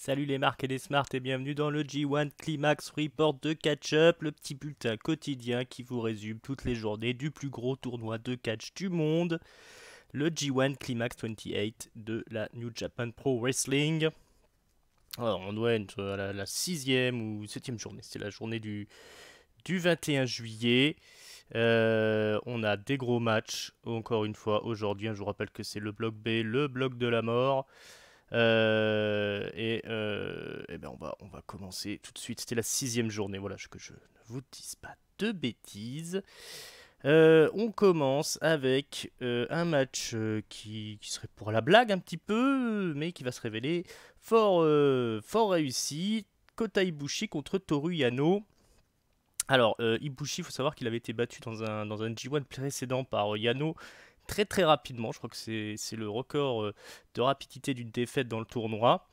Salut les marques et les smarts et bienvenue dans le G1 Climax Report de Catch-Up, le petit bulletin quotidien qui vous résume toutes les journées du plus gros tournoi de catch du monde, le G1 Climax 28 de la New Japan Pro Wrestling. Alors, on doit être à la 6e ou 7e journée, c'est la journée du 21 juillet. On a des gros matchs, encore une fois, aujourd'hui. Je vous rappelle que c'est le bloc B, le bloc de la mort. Et ben on va commencer tout de suite. C'était la 6e journée, voilà, que je ne vous dise pas de bêtises. On commence avec un match qui serait pour la blague un petit peu, mais qui va se révéler fort réussi. Kota Ibushi contre Toru Yano. Alors, Ibushi, il faut savoir qu'il avait été battu dans un G1 précédent par Yano très très rapidement. Je crois que c'est le record de rapidité d'une défaite dans le tournoi.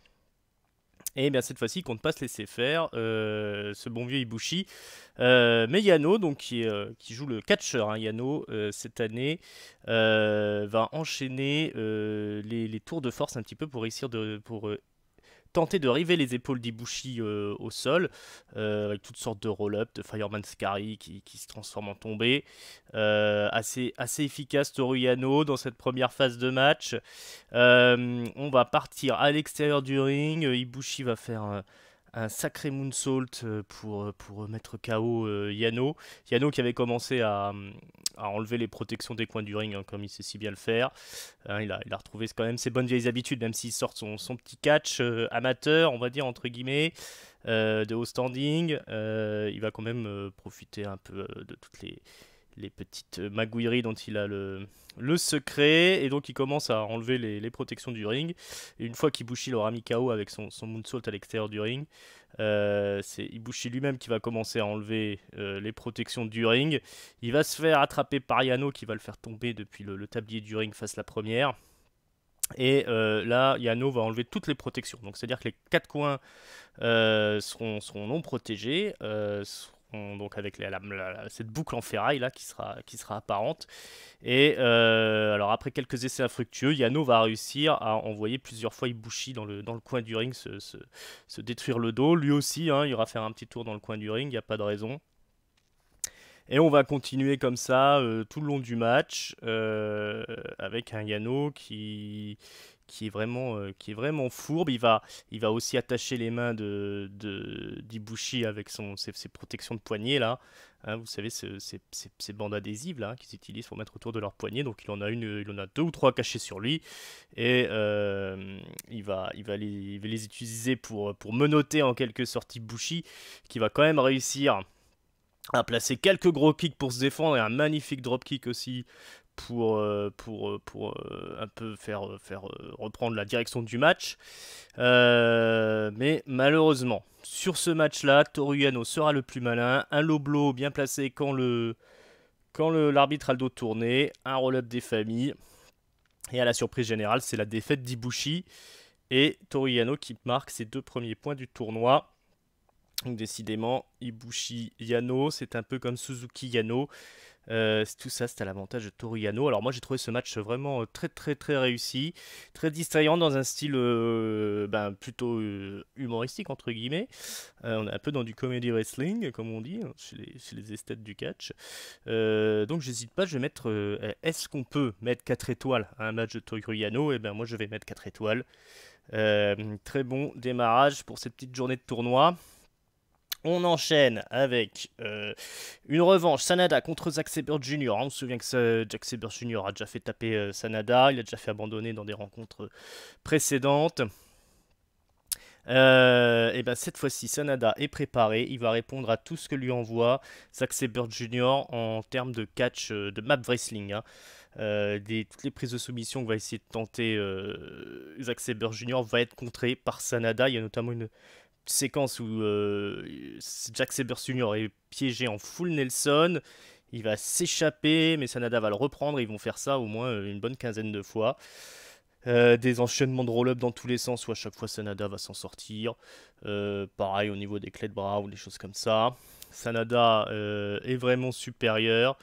Et bien cette fois-ci, il compte pas se laisser faire, ce bon vieux Ibushi. Mais Yano, donc, qui joue le catcheur, hein, Yano, cette année, va enchaîner les tours de force un petit peu pour réussir pour tenter de river les épaules d'Ibushi au sol, avec toutes sortes de roll-up, de Fireman Scary qui se transforme en tombée. Assez efficace Toru Yano dans cette première phase de match. On va partir à l'extérieur du ring. Ibushi va faire un sacré moonsault pour mettre KO Yano. Yano qui avait commencé à enlever les protections des coins du ring, hein, comme il sait si bien le faire. Il a retrouvé quand même ses bonnes vieilles habitudes, même s'il sort son petit catch amateur, on va dire, entre guillemets, de haut standing. Il va quand même profiter un peu de toutes les petites magouilleries dont il a le secret, et donc il commence à enlever les protections du ring. Et une fois qu'Ibushi l'aura mis KO avec son moonsault à l'extérieur du ring, c'est Ibushi lui-même qui va commencer à enlever les protections du ring. Il va se faire attraper par Yano qui va le faire tomber depuis le tablier du ring face la première. Et là, Yano va enlever toutes les protections. Donc c'est-à-dire que les quatre coins seront non protégés, donc avec cette boucle en ferraille là qui sera apparente. Et alors après quelques essais infructueux, Yano va réussir à envoyer plusieurs fois Ibushi dans le coin du ring se détruire le dos. Lui aussi, hein, il ira faire un petit tour dans le coin du ring, il n'y a pas de raison. Et on va continuer comme ça tout le long du match avec un Yano qui est vraiment fourbe. Il va aussi attacher les mains d'Ibushi avec ses protections de poignet là. Hein, vous savez, ces bandes adhésives là qu'ils utilisent pour mettre autour de leur poignet. Donc il en a deux ou trois cachés sur lui. Et il va les utiliser pour menotter en quelque sorte Ibushi, qui va quand même réussir à placer quelques gros kicks pour se défendre et un magnifique dropkick aussi pour un peu faire reprendre la direction du match. Mais malheureusement, sur ce match-là, Toru Yano sera le plus malin. Un low blow bien placé quand l'arbitre a le dos tourné, un roll-up des familles. Et à la surprise générale, c'est la défaite d'Ibushi et Toru Yano qui marque ses 2 premiers points du tournoi. Donc décidément, Ibushi Yano, c'est un peu comme Suzuki Yano. Tout ça, c'est à l'avantage de Toru Yano. Alors moi, j'ai trouvé ce match vraiment très très très réussi, très distrayant dans un style plutôt humoristique entre guillemets. On est un peu dans du comedy wrestling, comme on dit, hein, chez les esthètes du catch. Donc j'hésite pas, je vais mettre... est-ce qu'on peut mettre 4 étoiles à un match de Toru Yano? Et bien moi, je vais mettre 4 étoiles. Très bon démarrage pour cette petite journée de tournoi. On enchaîne avec une revanche Sanada contre Zack Sabre Jr. On se souvient que Zack Sabre Jr. a déjà fait taper Sanada, il a déjà fait abandonner dans des rencontres précédentes. Et ben cette fois-ci, Sanada est préparé, il va répondre à tout ce que lui envoie Zack Sabre Jr. en termes de catch, de map wrestling. Hein. Toutes les prises de soumission que va essayer de tenter Zack Sabre Jr. va être contrée par Sanada. Il y a notamment une séquence où Zack Sabre Jr. est piégé en full Nelson. Il va s'échapper, mais Sanada va le reprendre. Ils vont faire ça au moins une bonne quinzaine de fois. Des enchaînements de roll-up dans tous les sens où à chaque fois Sanada va s'en sortir. Pareil au niveau des clés de bras ou des choses comme ça. Sanada est vraiment supérieur.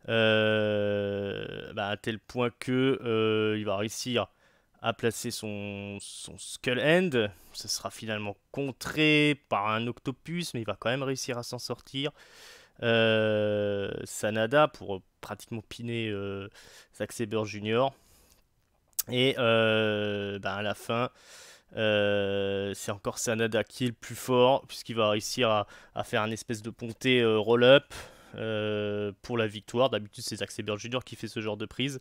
À tel point que il va réussir à placer son Skull End. Ce sera finalement contré par un Octopus, mais il va quand même réussir à s'en sortir. Sanada pour pratiquement piner Zack Sabre Jr. Et à la fin, c'est encore Sanada qui est le plus fort, puisqu'il va réussir à faire un espèce de ponté roll-up pour la victoire. D'habitude, c'est Zack Sabre Jr. qui fait ce genre de prise.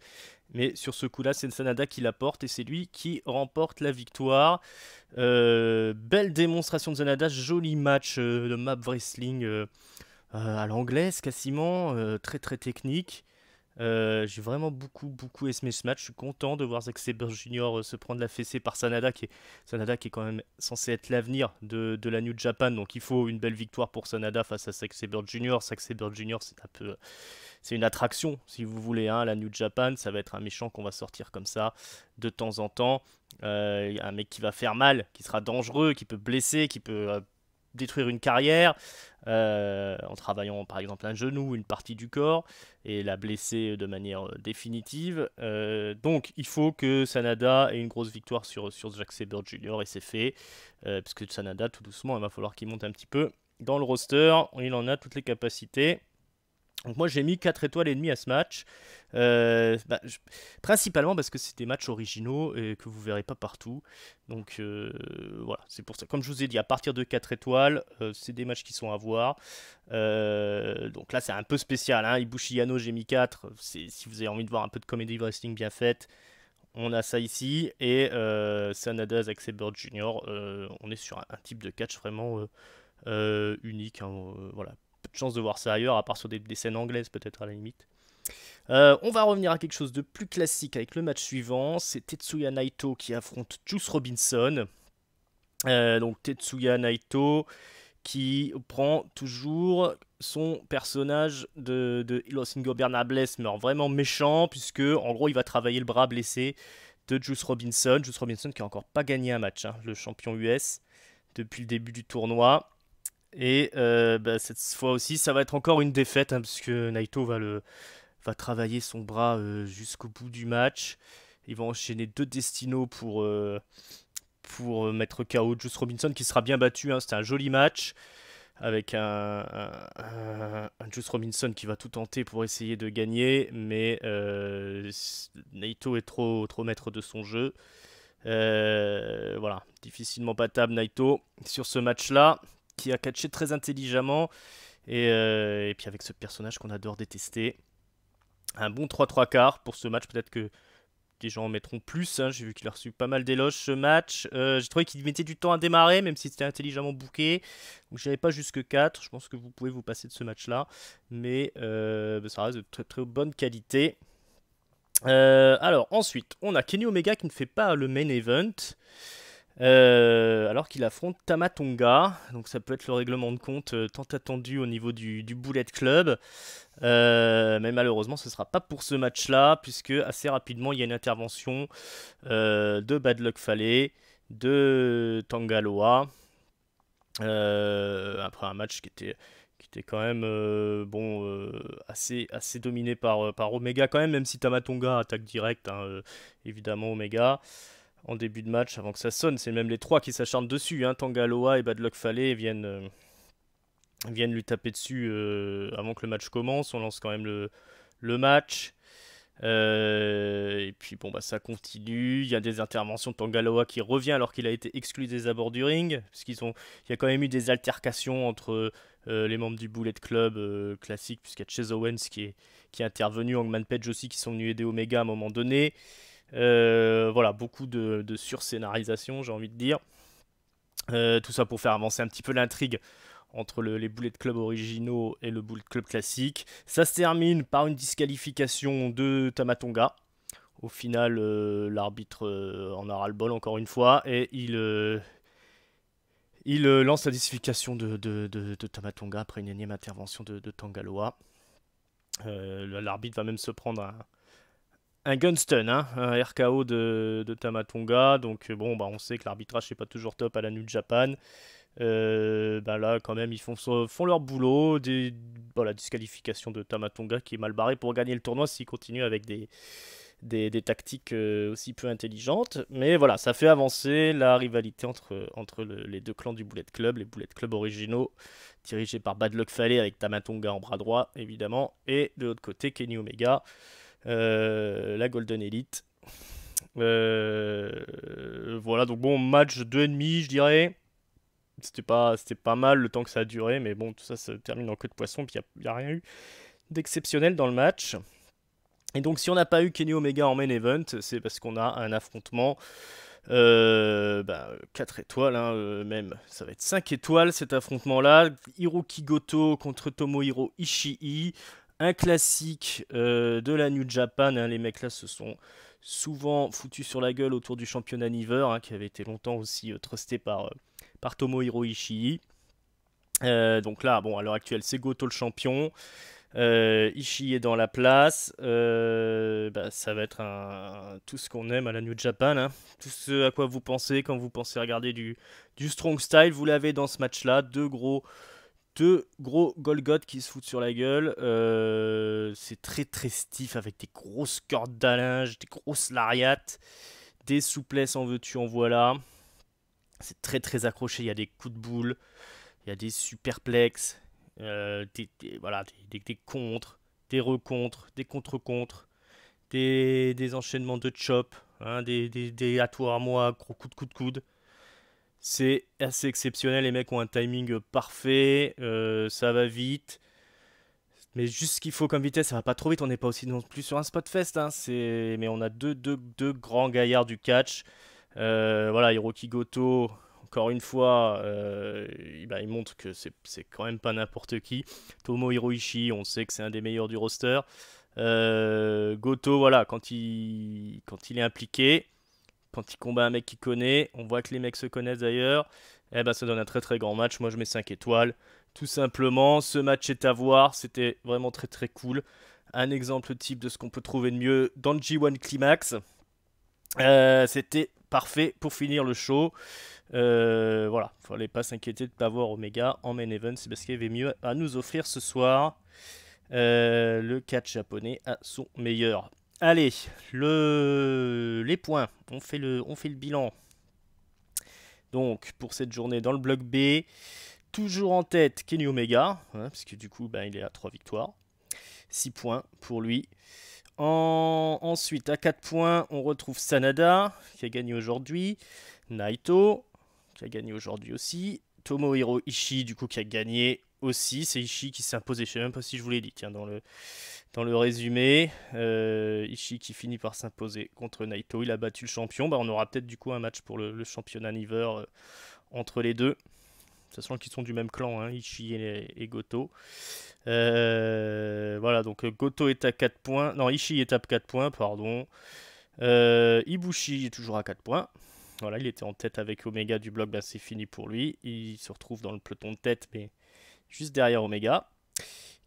Mais sur ce coup-là, c'est Sanada qui la porte et c'est lui qui remporte la victoire. Belle démonstration de Sanada, joli match de map wrestling à l'anglaise quasiment, très très technique. J'ai vraiment beaucoup aimé ce match. Je suis content de voir Zack Sabre Jr. Se prendre la fessée par Sanada qui est quand même censé être l'avenir de la New Japan. Donc il faut une belle victoire pour Sanada face à Zack Sabre Jr. Zack Sabre Jr. C'est une attraction si vous voulez. Hein, la New Japan, ça va être un méchant qu'on va sortir comme ça de temps en temps. Y a un mec qui va faire mal, qui sera dangereux, qui peut blesser, qui peut détruire une carrière en travaillant par exemple un genou, une partie du corps et la blesser de manière définitive. Donc il faut que Sanada ait une grosse victoire sur Zack Sabre Jr. et c'est fait, puisque Sanada tout doucement il va falloir qu'il monte un petit peu dans le roster, il en a toutes les capacités. Donc moi j'ai mis 4 étoiles et demie à ce match, principalement parce que c'est des matchs originaux et que vous verrez pas partout. Donc voilà, c'est pour ça. Comme je vous ai dit, à partir de 4 étoiles, c'est des matchs qui sont à voir. Donc là c'est un peu spécial, hein. Ibushi Yano j'ai mis 4, si vous avez envie de voir un peu de comédie wrestling bien faite, on a ça ici. Et Sanada, Zack Sabre Jr., on est sur un type de catch vraiment unique, hein, voilà. Peu de chance de voir ça ailleurs, à part sur des scènes anglaises peut-être à la limite. On va revenir à quelque chose de plus classique avec le match suivant. C'est Tetsuya Naito qui affronte Juice Robinson. Donc Tetsuya Naito qui prend toujours son personnage de Los Ingobernables, mais vraiment méchant, puisque en gros il va travailler le bras blessé de Juice Robinson. Juice Robinson qui n'a encore pas gagné un match, hein, le champion US, depuis le début du tournoi. Et cette fois aussi, ça va être encore une défaite, hein, parce que Naito va travailler son bras jusqu'au bout du match. Il va enchaîner 2 destinos pour mettre KO Juice Robinson, qui sera bien battu. Hein. C'était un joli match, avec un Juice Robinson qui va tout tenter pour essayer de gagner, mais Naito est trop maître de son jeu. Voilà, difficilement battable Naito sur ce match-là, qui a catché très intelligemment et puis avec ce personnage qu'on adore détester. Un bon 3-3 quarts pour ce match, peut-être que des gens en mettront plus, hein. J'ai vu qu'il a reçu pas mal d'éloges ce match. J'ai trouvé qu'il mettait du temps à démarrer, même si c'était intelligemment booké. Donc j'irai pas jusque 4, je pense que vous pouvez vous passer de ce match-là, mais ça reste de très très bonne qualité. Alors ensuite, on a Kenny Omega qui ne fait pas le main event. Alors qu'il affronte Tama Tonga, donc ça peut être le règlement de compte tant attendu au niveau du Bullet Club, mais malheureusement ce ne sera pas pour ce match-là, puisque assez rapidement il y a une intervention de Bad Luck Fale, de Tangaloa, après un match qui était quand même assez dominé par Omega quand même si Tama Tonga attaque direct, hein, évidemment Omega. En début de match, avant que ça sonne, c'est même les 3 qui s'acharnent dessus. Hein. Tangaloa et Bad Luck Fale viennent lui taper dessus avant que le match commence. On lance quand même le match. Et puis ça continue. Il y a des interventions de Tangaloa qui revient alors qu'il a été exclu des abords du ring. Il y a quand même eu des altercations entre les membres du Bullet Club classique, puisqu'il y a Chase Owens qui est intervenu, Hangman Page aussi qui sont venus aider Omega à un moment donné. Voilà, beaucoup de surscénarisation, j'ai envie de dire. Tout ça pour faire avancer un petit peu l'intrigue entre les Bullet Club originaux et le Bullet Club classique. Ça se termine par une disqualification de Tama Tonga. Au final, l'arbitre en a ras-le-bol encore une fois et il lance la disqualification de Tama Tonga après une énième intervention de Tangaloa. L'arbitre va même se prendre un gunstun, hein, un RKO de Tama Tonga. Donc on sait que l'arbitrage c'est pas toujours top à la New Japan. Là quand même ils font leur boulot. La disqualification de Tama Tonga qui est mal barré pour gagner le tournoi s'il continue avec des des tactiques aussi peu intelligentes. Mais voilà, ça fait avancer la rivalité entre les deux clans du Bullet Club, les Bullet Club originaux, dirigés par Bad Luck Fale avec Tamatonga en bras droit, évidemment, et de l'autre côté, Kenny Omega, la Golden Elite. Voilà, donc bon, match 2,5, je dirais. C'était pas mal le temps que ça a duré, mais bon, tout ça se termine en queue de poisson, puis il n'y a rien eu d'exceptionnel dans le match. Et donc, si on n'a pas eu Kenny Omega en main event, c'est parce qu'on a un affrontement 4 étoiles, hein, même. Ça va être 5 étoiles cet affrontement-là. Hiroki Goto contre Tomohiro Ishii. Un classique de la New Japan. Hein. Les mecs là se sont souvent foutus sur la gueule autour du championnat Niver, hein, qui avait été longtemps aussi trusté par Tomohiro Ishii. Donc là, bon, à l'heure actuelle, c'est Goto le champion. Ishii est dans la place. Ça va être tout ce qu'on aime à la New Japan. Hein. Tout ce à quoi vous pensez quand vous pensez regarder du strong style, vous l'avez dans ce match-là. Deux gros Golgoth qui se foutent sur la gueule. C'est très très stiff avec des grosses cordes d'allonge, des grosses lariats, des souplesses en veux-tu en voilà. C'est très très accroché. Il y a des coups de boule, il y a des superplexes. Des contres, des recontres, des contre-contres, des enchaînements de chop, hein, des à toi à moi, gros coups de coude. C'est assez exceptionnel, les mecs ont un timing parfait, ça va vite. Mais juste ce qu'il faut comme vitesse, ça va pas trop vite, on n'est pas aussi non plus sur un spot fest, hein, mais on a deux grands gaillards du catch. Voilà, Hiroki Goto, encore une fois, il montre que c'est quand même pas n'importe qui. Tomohiro Ishii, on sait que c'est un des meilleurs du roster. Goto, voilà, quand il est impliqué, quand il combat un mec qu'il connaît, on voit que les mecs se connaissent d'ailleurs, ça donne un très très grand match. Moi je mets 5 étoiles. Tout simplement, ce match est à voir, c'était vraiment très très cool. Un exemple type de ce qu'on peut trouver de mieux dans le G1 Climax. C'était parfait pour finir le show. Voilà, fallait pas s'inquiéter de ne pas voir Omega en main event, c'est parce qu'il y avait mieux à nous offrir ce soir. Le catch japonais à son meilleur. Allez, les points, on fait le bilan. Donc, pour cette journée dans le bloc B, toujours en tête Kenny Omega, hein, parce que du coup, il est à 3 victoires. 6 points pour lui. Ensuite, à 4 points, on retrouve Sanada, qui a gagné aujourd'hui. Naito, qui a gagné aujourd'hui aussi. Tomohiro Ishii, du coup, qui a gagné aussi. C'est Ishii qui s'est imposé. Je ne sais même pas si je vous l'ai dit, tiens, dans le résumé. Ishii qui finit par s'imposer contre Naito. Il a battu le champion. On aura peut-être du coup un match pour le championnat Niver entre les deux. Sachant qu'ils sont du même clan, hein, Ishii et Goto. Voilà, donc Goto est à 4 points. Non, Ishii est à 4 points, pardon. Ibushi est toujours à 4 points. Voilà, il était en tête avec Omega du bloc, c'est fini pour lui. Il se retrouve dans le peloton de tête, mais juste derrière Omega,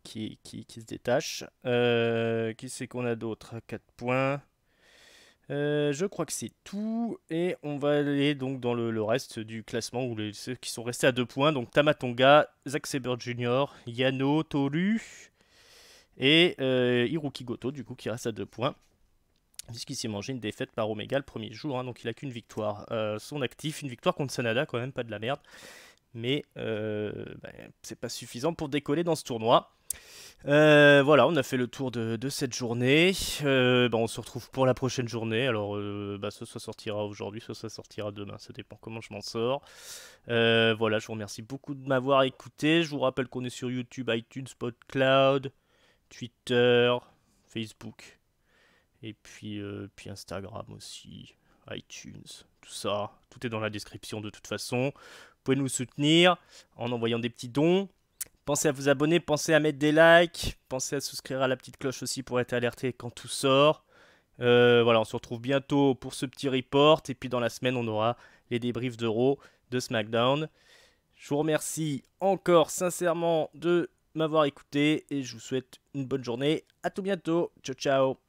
qui se détache. Qui c'est qu'on a d'autre à 4 points? Je crois que c'est tout. Et on va aller donc dans le reste du classement, où ceux qui sont restés à 2 points. Donc Tamatonga, Zack Sabre Jr., Yano, Toru et Hiroki Goto, du coup, qui reste à 2 points. Puisqu'il s'est mangé une défaite par Omega le premier jour, hein, donc il a qu'une victoire. Son actif, une victoire contre Sanada, quand même, pas de la merde. Mais c'est pas suffisant pour décoller dans ce tournoi. Voilà, on a fait le tour de cette journée. On se retrouve pour la prochaine journée. Alors, soit ça sortira aujourd'hui, soit ça sortira demain. Ça dépend comment je m'en sors. Voilà, je vous remercie beaucoup de m'avoir écouté. Je vous rappelle qu'on est sur YouTube, iTunes, PodCloud, Twitter, Facebook. Et puis Instagram aussi, iTunes, tout ça. Tout est dans la description de toute façon. Vous pouvez nous soutenir en envoyant des petits dons. Pensez à vous abonner, pensez à mettre des likes. Pensez à souscrire à la petite cloche aussi pour être alerté quand tout sort. Voilà, on se retrouve bientôt pour ce petit report. Et puis dans la semaine, on aura les débriefs de Raw, de SmackDown. Je vous remercie encore sincèrement de m'avoir écouté. Et je vous souhaite une bonne journée. À tout bientôt. Ciao, ciao.